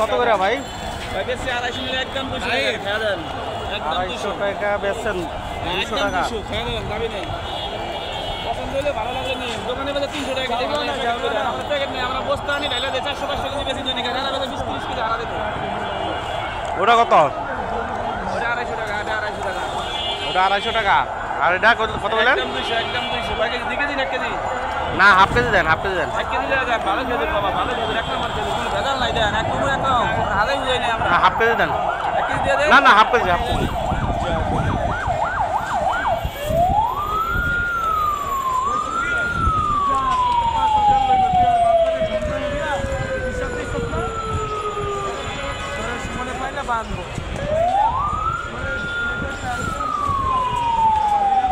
কত করে ভাই? বেশি 250 মিলে একদম 200 টাকা খেয়ে দেন। একদম 250 টাকা বেচছেন, 200 টাকা। 200 খেয়ে দেন, দাবি নেই। পছন্দ হলে ভালো লাগলে নিন। দোকানে বেচে 300 টাকা কেজি। আমরা প্যাকেট নেই, আমরা বস্তা আনি ঢাইলা দেই 400-500 কেজি বেশি দৈনিক। আর বেচে 20-30 কেজি হারা দিতে। ওটা কত? ওটা 250 টাকা, এটা 250 টাকা। ওটা 250 টাকা। আর এটা কত বললেন? একদম 200, একদম 200। কয় কেজি? 2 কেজি না 1 কেজি? না, হাফ কেজি দেন, হাফ কেজি দেন। 1 কেজি দেওয়া যায়। ভালো খেজুর বাবা, ভালো খেজুর। এক নম্বর খেজুর, কোনো ভেজাল নাই দেন। একদম হাজাই বুঝাই নেই আমরা। না, হাফ কেজি দেন। 1 কেজি দিয়ে দেন। না না, হাফ কেজি, হাফ কেজি।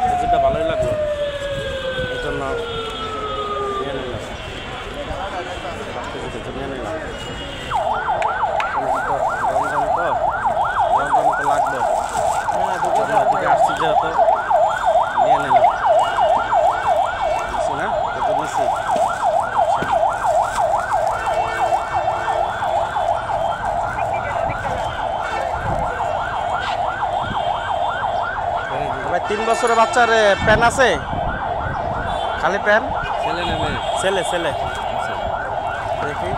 খেজুরটা ভালোই লাগলো, এই জন্য নিয়ে নিলাম। হাফ কেজি খেজুর নিয়ে নিলাম। রমজান তো লাগবে। থেকে আসছি যেহেতু নিয়ে নিলাম। নিচ্ছি না, খেজুর নিচ্ছি। ভাই 3 বছরের বাচ্চার প্যান আছে? খালি প্যান? ছেলে নেবে। ছেলে ছেলে দেখি।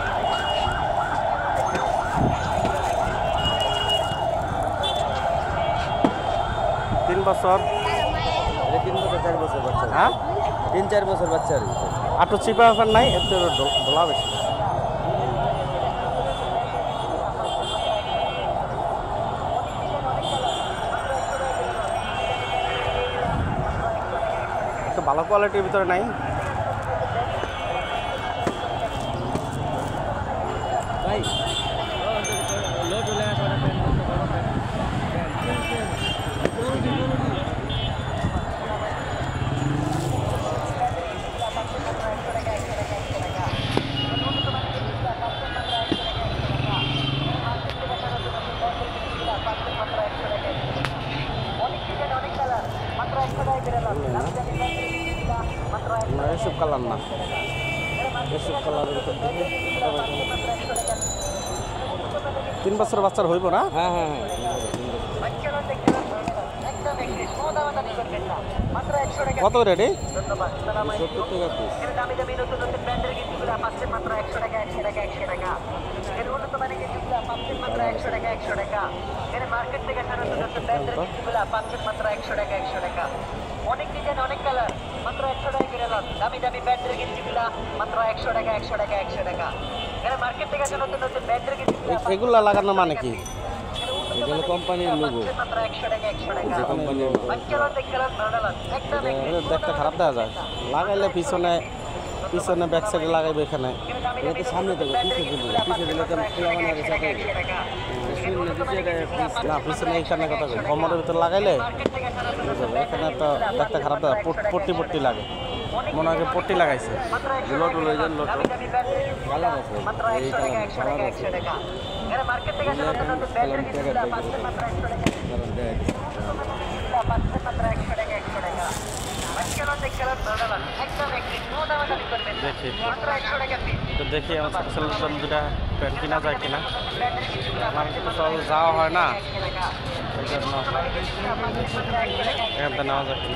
তিন বছর, 3 বছর 4 বছর বাচ্চা। হ্যাঁ 3-4 বছর বাচ্চা আর কি। আটো চিপা ব্যাপার নাই, একটু ঢোলা বেশি। একটু ভালো কোয়ালিটির ভিতরে নাই? ভাই লোড হলে আসলে প্যান করতে পারো। না, এসব কালার না, এসব কালারের ভিতর থেকে 3 বছর বাচ্চার হইব না? হ্যাঁ হ্যাঁ হ্যাঁ। কত রেডি? 70 টাকা পিস। অনেক ডিজাইন, অনেক কালার, মাত্র 100 টাকা করে লন। দামি দামি ব্যাটারি গেঞ্জিগুলা মাত্র 100 টাকা, 100 টাকা, 100 টাকা। এখানে মার্কেট থেকে আসে নতুন নতুন ব্যাটারি গেঞ্জিগুলা এগুলা লাগানো মানে কি? এগুলো কোম্পানির লোগো। মাত্র 100 টাকা, 100 টাকা। যে কোম্পানির লোগো। বাচ্চারা দেখতে ভালো লাগে। একদম দেখতে খারাপ দেখা যায়। লাগাইলে পিছনে পিছনে ব্যাক সাইডে লাগাইবে এখানে। এটা তো সামনে দেবো, পিছে দেবো। পিছে দিলে তো খোলা মানে আগে চাকাই। শূন্য দিচ্ছে এটা পিস। না, পিছনে এইখানে কথা কই, কোমরের ভিতরে লাগাইলে বুঝা যায়। এখানে তো দেখতে খারাপ দেখা, পট্টি পট্টি লাগে, মনে হয় পট্টি লাগাইছে। লোট লই যান লোট। কালার আছে, এই কালার আছে। এখানে মার্কেট থেকে আসে নতুন নতুন ব্যাটারি গেঞ্জিগুলা মাত্র 100 টাকা। কারণ দেখ মাত্র 100 টাকা, 100 টাকা। বাচ্চারা দেখতে ভালো লাগে। একদম একদম কোনো দামাদামি করবেন না। দেখি মাত্র 100 টাকা পিস। তো দেখি আমার ছেলের জন্য দুটা প্যান্ট কিনা যায় কিনা। আমার তো সব যাওয়া হয় না, এই জন্য এখান থেকে নেওয়া যায় কিনা।